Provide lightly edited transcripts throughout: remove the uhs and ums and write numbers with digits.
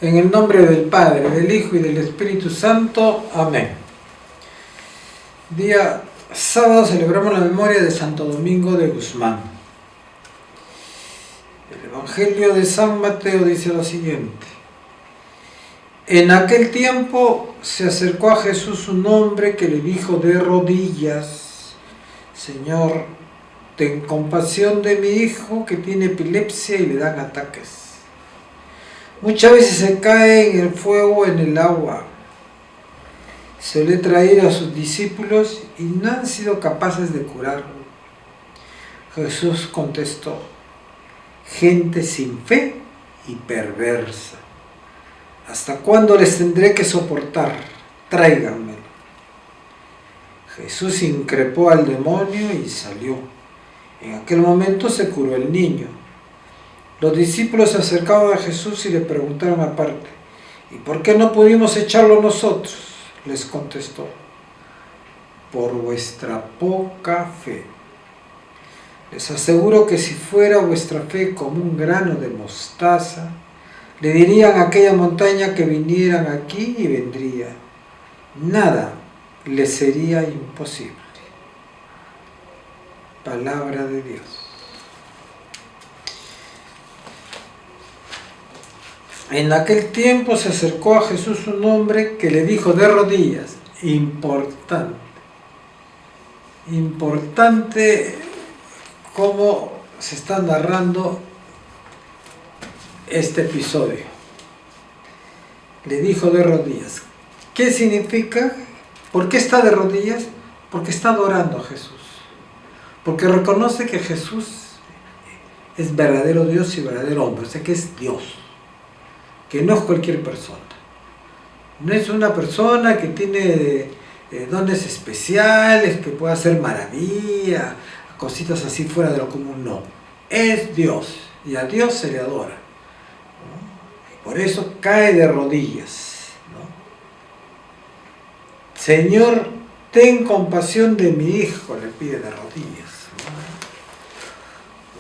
En el nombre del Padre, del Hijo y del Espíritu Santo. Amén. Día sábado celebramos la memoria de Santo Domingo de Guzmán. El Evangelio de San Mateo dice lo siguiente. En aquel tiempo se acercó a Jesús un hombre que le dijo de rodillas: Señor, ten compasión de mi hijo que tiene epilepsia y le dan ataques. Muchas veces se cae en el fuego, en el agua. Se le ha traído a sus discípulos y no han sido capaces de curarlo. Jesús contestó: gente sin fe y perversa. ¿Hasta cuándo les tendré que soportar? Tráiganmelo. Jesús increpó al demonio y salió. En aquel momento se curó el niño. Los discípulos se acercaron a Jesús y le preguntaron aparte: ¿y por qué no pudimos echarlo nosotros? Les contestó: por vuestra poca fe. Les aseguro que si fuera vuestra fe como un grano de mostaza, le dirían a aquella montaña que vinieran aquí y vendría. Nada les sería imposible. Palabra de Dios. En aquel tiempo se acercó a Jesús un hombre que le dijo de rodillas: importante cómo se está narrando este episodio. Le dijo de rodillas. ¿Qué significa? ¿Por qué está de rodillas? Porque está adorando a Jesús. Porque reconoce que Jesús es verdadero Dios y verdadero hombre, o sea que es Dios. Que no es cualquier persona. No es una persona que tiene dones especiales, que puede hacer maravilla, cositas así fuera de lo común, no. Es Dios, y a Dios se le adora, ¿no? Y por eso cae de rodillas, ¿no? Señor, ten compasión de mi hijo, le pide de rodillas, ¿no?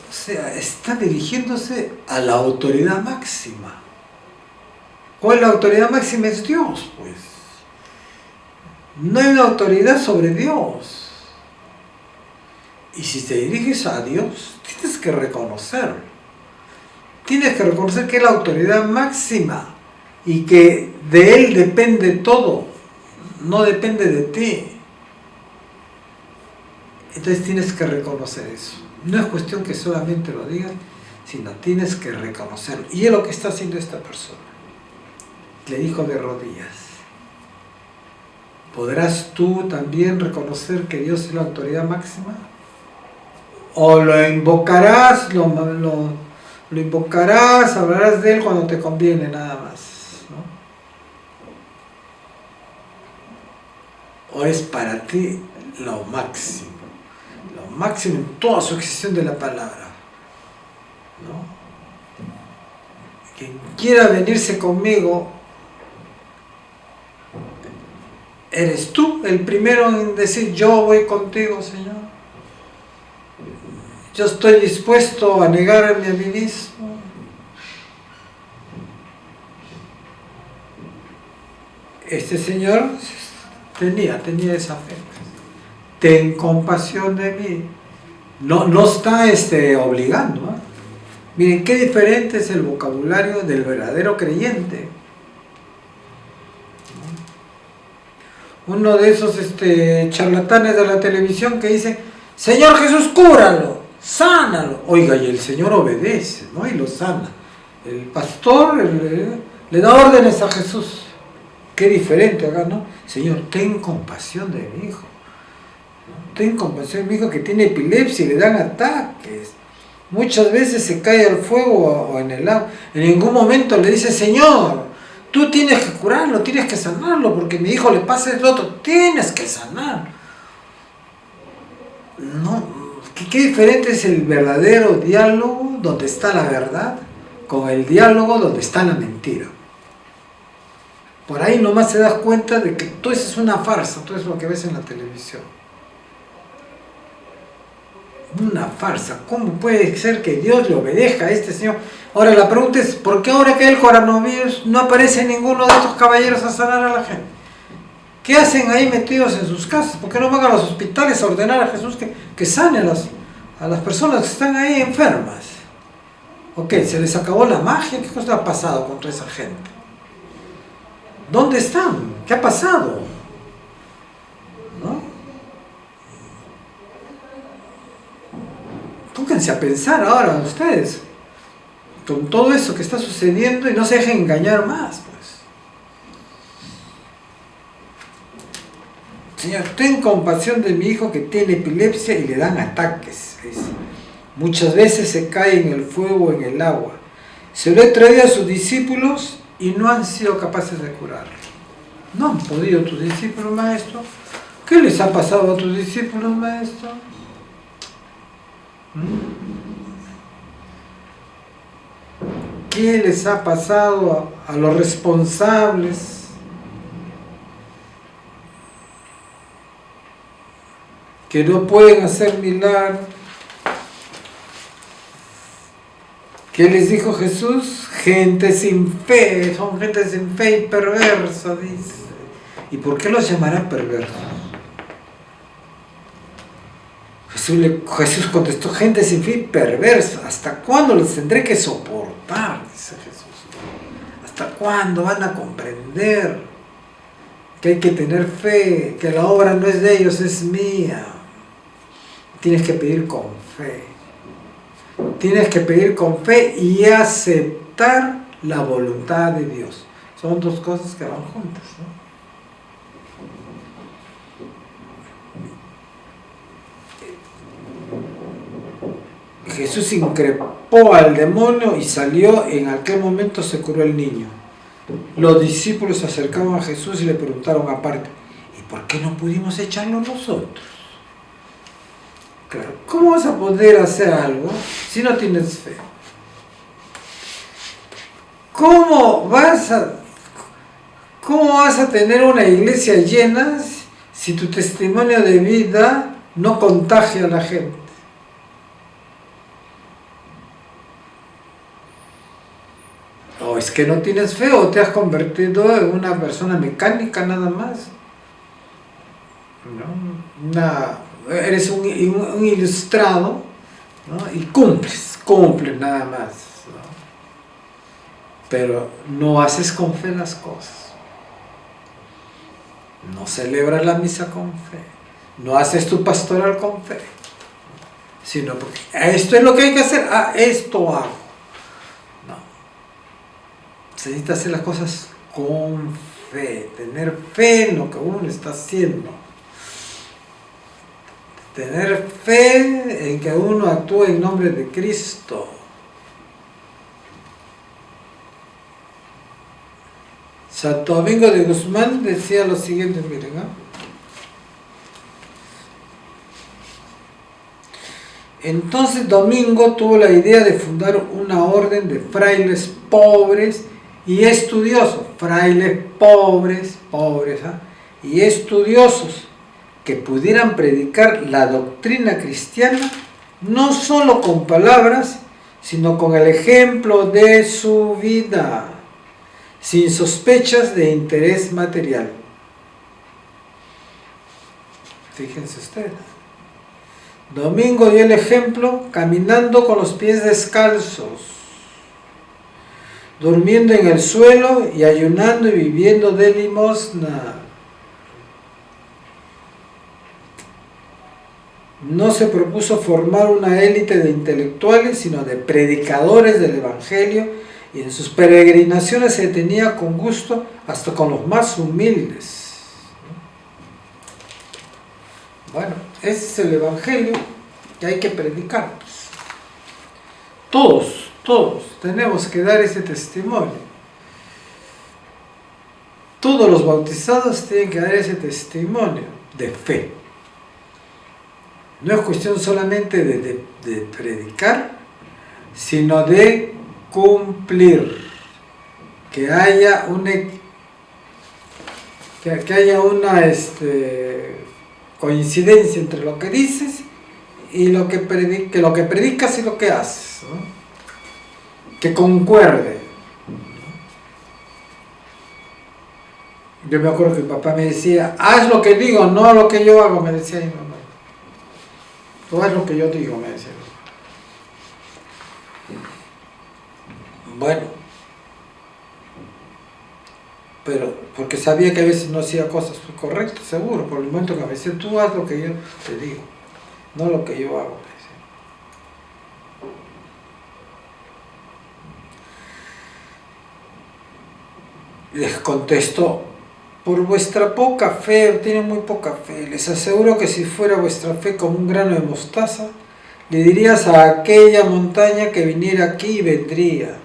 O sea, está dirigiéndose a la autoridad máxima. ¿Cuál es la autoridad máxima? Es Dios, pues. No hay una autoridad sobre Dios. Y si te diriges a Dios, tienes que reconocerlo. Tienes que reconocer que es la autoridad máxima y que de Él depende todo, no depende de ti. Entonces tienes que reconocer eso. No es cuestión que solamente lo digas, sino tienes que reconocerlo. Y es lo que está haciendo esta persona. Le dijo de rodillas. ¿Podrás tú también reconocer que Dios es la autoridad máxima? ¿O lo invocarás, lo invocarás, hablarás de Él cuando te conviene nada más, ¿no? ¿O es para ti lo máximo en toda su extensión de la palabra, ¿no? Quien quiera venirse conmigo, ¿eres tú el primero en decir yo voy contigo, Señor? Yo estoy dispuesto a negarme a mí mismo. Este Señor tenía esa fe. Ten compasión de mí. No está obligando, ¿eh? Miren qué diferente es el vocabulario del verdadero creyente. Uno de esos charlatanes de la televisión que dice: Señor Jesús, cúralo, sánalo. Oiga, y el Señor obedece, ¿no? Y lo sana. El pastor le da órdenes a Jesús. Qué diferente acá, ¿no? Señor, ten compasión de mi hijo. Ten compasión de mi hijo que tiene epilepsia y le dan ataques. Muchas veces se cae al fuego o en el agua. En ningún momento le dice: Señor, tú tienes que curarlo, tienes que sanarlo, porque a mi hijo le pasa el otro, tienes que sanar. No, qué diferente es el verdadero diálogo donde está la verdad con el diálogo donde está la mentira. Por ahí nomás te das cuenta de que todo eso es una farsa, todo eso lo que ves en la televisión. Una farsa. ¿Cómo puede ser que Dios le obedezca a este señor? Ahora la pregunta es, ¿por qué ahora que hay el coronavirus no aparece ninguno de estos caballeros a sanar a la gente? ¿Qué hacen ahí metidos en sus casas? ¿Por qué no van a los hospitales a ordenar a Jesús que sane a las personas que están ahí enfermas? Ok, se les acabó la magia. ¿Qué cosa ha pasado contra esa gente? ¿Dónde están? ¿Qué ha pasado? ¿No? Pónganse a pensar ahora ustedes con todo eso que está sucediendo y no se dejen engañar más, pues. Señor, ten compasión de mi hijo que tiene epilepsia y le dan ataques. Muchas veces se cae en el fuego o en el agua. Se lo he traído a sus discípulos y no han sido capaces de curarlo. ¿No han podido tus discípulos, maestro? ¿Qué les ha pasado a tus discípulos, maestro? ¿Qué les ha pasado a los responsables? Que no pueden hacer milagros. ¿Qué les dijo Jesús? Gente sin fe, son gente sin fe y perversa, dice. ¿Y por qué los llamarán perversos? Jesús contestó, gente sin fe y perversa. ¿Hasta cuándo los tendré que soportar? Dice Jesús. ¿Hasta cuándo van a comprender que hay que tener fe, que la obra no es de ellos, es mía? Tienes que pedir con fe. Tienes que pedir con fe y aceptar la voluntad de Dios. Son dos cosas que van juntas, ¿no? Jesús increpó al demonio y salió. En aquel momento se curó el niño. Los discípulos se acercaron a Jesús y le preguntaron aparte, ¿y por qué no pudimos echarlo nosotros? Claro, ¿cómo vas a poder hacer algo si no tienes fe? ¿Cómo vas a tener una iglesia llena si tu testimonio de vida no contagia a la gente? O es que no tienes fe o te has convertido en una persona mecánica nada más. ¿No? Eres un ilustrado, ¿no? Y cumples nada más, ¿no? Pero no haces con fe las cosas. No celebras la misa con fe. No haces tu pastoral con fe. Sino porque esto es lo que hay que hacer, esto hago. Se necesita hacer las cosas con fe, tener fe en lo que uno está haciendo, tener fe en que uno actúa en nombre de Cristo. Santo Domingo de Guzmán decía lo siguiente, miren, ¿no? Entonces Domingo tuvo la idea de fundar una orden de frailes pobres y estudiosos, frailes pobres, y estudiosos, que pudieran predicar la doctrina cristiana no solo con palabras, sino con el ejemplo de su vida, sin sospechas de interés material. Fíjense ustedes. Domingo dio el ejemplo caminando con los pies descalzos, durmiendo en el suelo y ayunando y viviendo de limosna. No se propuso formar una élite de intelectuales, sino de predicadores del Evangelio, y en sus peregrinaciones se detenía con gusto hasta con los más humildes. Bueno, ese es el Evangelio que hay que predicar. Todos tenemos que dar ese testimonio. Todos los bautizados tienen que dar ese testimonio de fe. No es cuestión solamente de predicar, sino de cumplir. Que haya una coincidencia entre lo que dices y lo que predicas y lo que haces, ¿no? Que concuerde. Yo me acuerdo que mi papá me decía, haz lo que digo, no lo que yo hago, me decía mi mamá. Tú haz lo que yo digo, me decía. Bueno, pero porque sabía que a veces no hacía cosas correctas, seguro, por el momento que me decía, tú haz lo que yo te digo, no lo que yo hago, me decía. Les contestó, por vuestra poca fe, tienen muy poca fe, les aseguro que si fuera vuestra fe como un grano de mostaza, le dirías a aquella montaña que viniera aquí y vendría.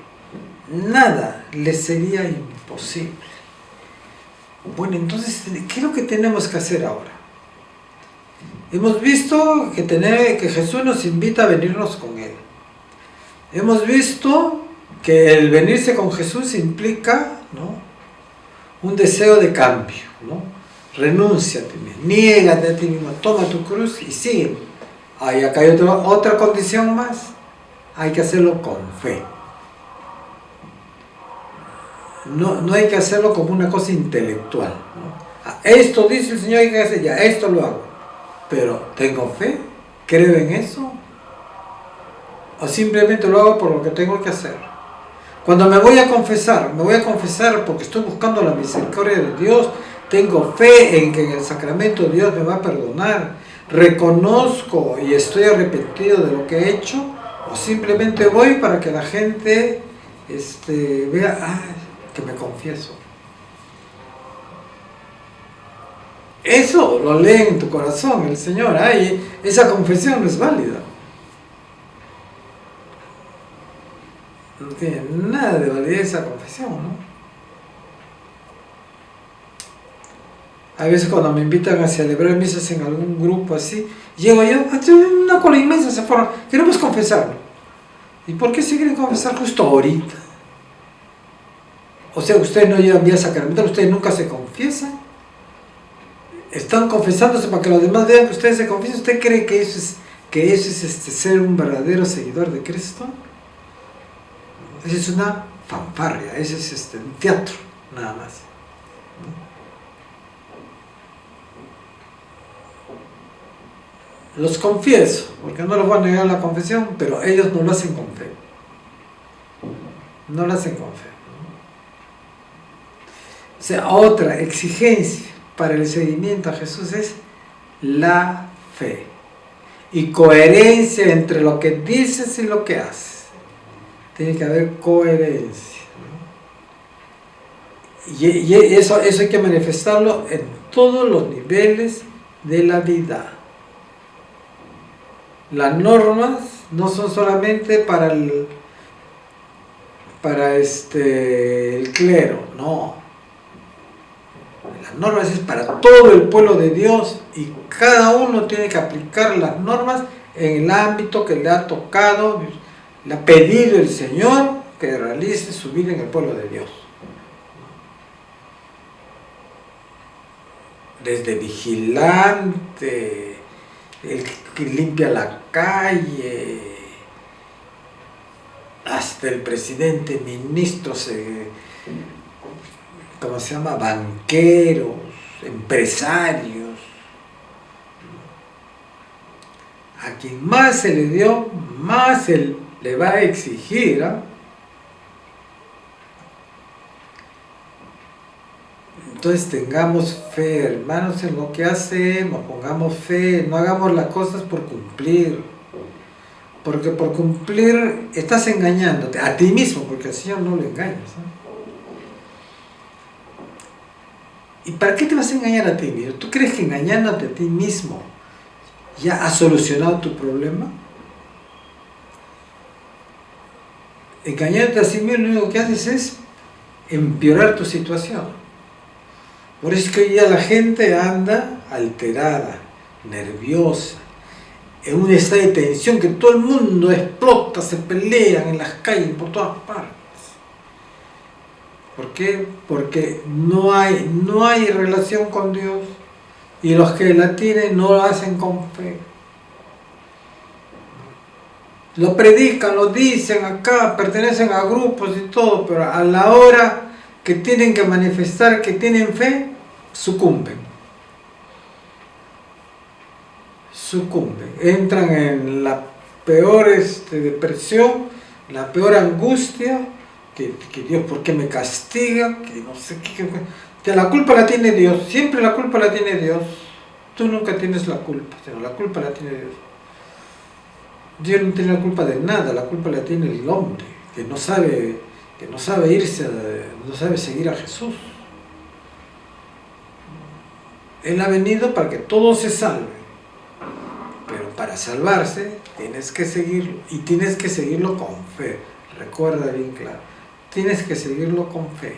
Nada les sería imposible. Bueno, entonces, ¿qué es lo que tenemos que hacer ahora? Hemos visto que Jesús nos invita a venirnos con Él. Hemos visto que el venirse con Jesús implica, ¿no?, un deseo de cambio, ¿no? Renuncia a ti mismo, niégate a ti mismo, toma tu cruz y sigue. Ahí acá hay otra condición más, hay que hacerlo con fe. No hay que hacerlo como una cosa intelectual, ¿no? Esto dice el Señor, hay que hacer, ya, esto lo hago. Pero, ¿tengo fe? ¿Creo en eso? ¿O simplemente lo hago por lo que tengo que hacer? Cuando me voy a confesar porque estoy buscando la misericordia de Dios, tengo fe en que en el sacramento Dios me va a perdonar, reconozco y estoy arrepentido de lo que he hecho, o simplemente voy para que la gente vea, que me confieso. Eso lo lee en tu corazón el Señor. Esa confesión no es válida. No tiene nada de validez esa confesión, ¿no? A veces cuando me invitan a celebrar misas en algún grupo así, llego yo, una cola inmensa se forma, queremos confesarlo. ¿Y por qué se quieren confesar justo ahorita? O sea, ustedes no llevan vía sacramental, ustedes nunca se confiesan. Están confesándose para que los demás vean que ustedes se confiesan. ¿Usted cree que eso es ser un verdadero seguidor de Cristo? Eso es una fanfarria, eso es un teatro, nada más. Los confieso, porque no los voy a negar la confesión, pero ellos no lo hacen con fe. No lo hacen con fe. O sea, otra exigencia para el seguimiento a Jesús es la fe y coherencia entre lo que dices y lo que haces. Tiene que haber coherencia, ¿no? Y eso hay que manifestarlo en todos los niveles de la vida. Las normas no son solamente para el clero, no. Las normas es para todo el pueblo de Dios y cada uno tiene que aplicar las normas en el ámbito que le ha tocado, le ha pedido el Señor que realice su vida en el pueblo de Dios. Desde vigilante, el que limpia la calle, hasta el presidente, ministros, banqueros, empresarios. A quien más se le dio, más se le va a exigir, ¿eh? Entonces tengamos fe, hermanos, en lo que hacemos, pongamos fe, no hagamos las cosas por cumplir. Porque por cumplir estás engañándote a ti mismo, porque al Señor no lo engañas, ¿no? ¿Y para qué te vas a engañar a ti mismo? ¿Tú crees que engañándote a ti mismo ya has solucionado tu problema? Engañándote a sí mismo lo único que haces es empeorar tu situación. Por eso es que hoy día la gente anda alterada, nerviosa, en un estado de tensión, que todo el mundo explota, se pelean en las calles, por todas partes. ¿Por qué? Porque no hay relación con Dios y los que la tienen no la hacen con fe. Lo predican, lo dicen acá, pertenecen a grupos y todo, pero a la hora que tienen que manifestar que tienen fe, sucumben. Entran en la peor depresión, la peor angustia, que Dios, ¿por qué me castiga? Que no sé qué. La culpa la tiene Dios, siempre la culpa la tiene Dios. Tú nunca tienes la culpa, pero la culpa la tiene Dios. Dios no tiene la culpa de nada, la culpa la tiene el hombre, que no sabe irse, no sabe seguir a Jesús. Él ha venido para que todos se salven, pero para salvarse tienes que seguirlo, y tienes que seguirlo con fe. Recuerda bien claro, tienes que seguirlo con fe.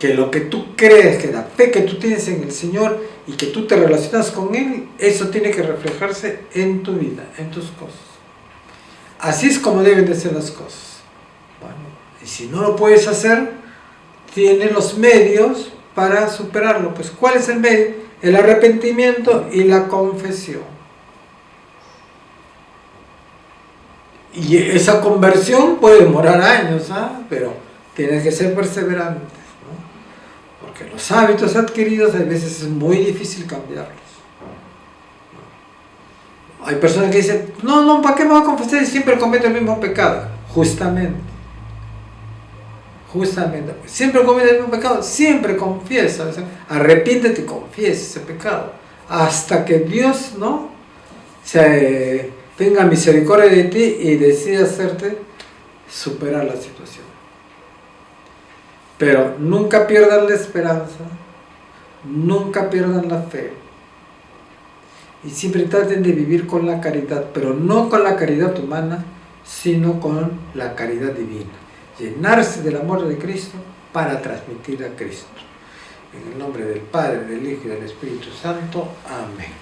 Que lo que tú crees, que la fe que tú tienes en el Señor y que tú te relacionas con Él, eso tiene que reflejarse en tu vida, en tus cosas. Así es como deben de ser las cosas. Bueno, y si no lo puedes hacer, tienes los medios para superarlo. Pues, ¿cuál es el medio? El arrepentimiento y la confesión. Y esa conversión puede demorar años, pero tienes que ser perseverante. Porque los hábitos adquiridos a veces es muy difícil cambiarlos. Hay personas que dicen, no, ¿para qué me voy a confesar si siempre cometo el mismo pecado? Justamente, siempre cometo el mismo pecado, siempre confiesa, arrepiéntete y confiesa ese pecado, hasta que Dios tenga misericordia de ti y decida hacerte superar la situación. Pero nunca pierdan la esperanza, nunca pierdan la fe. Y siempre traten de vivir con la caridad, pero no con la caridad humana, sino con la caridad divina. Llenarse del amor de Cristo para transmitir a Cristo. En el nombre del Padre, del Hijo y del Espíritu Santo. Amén.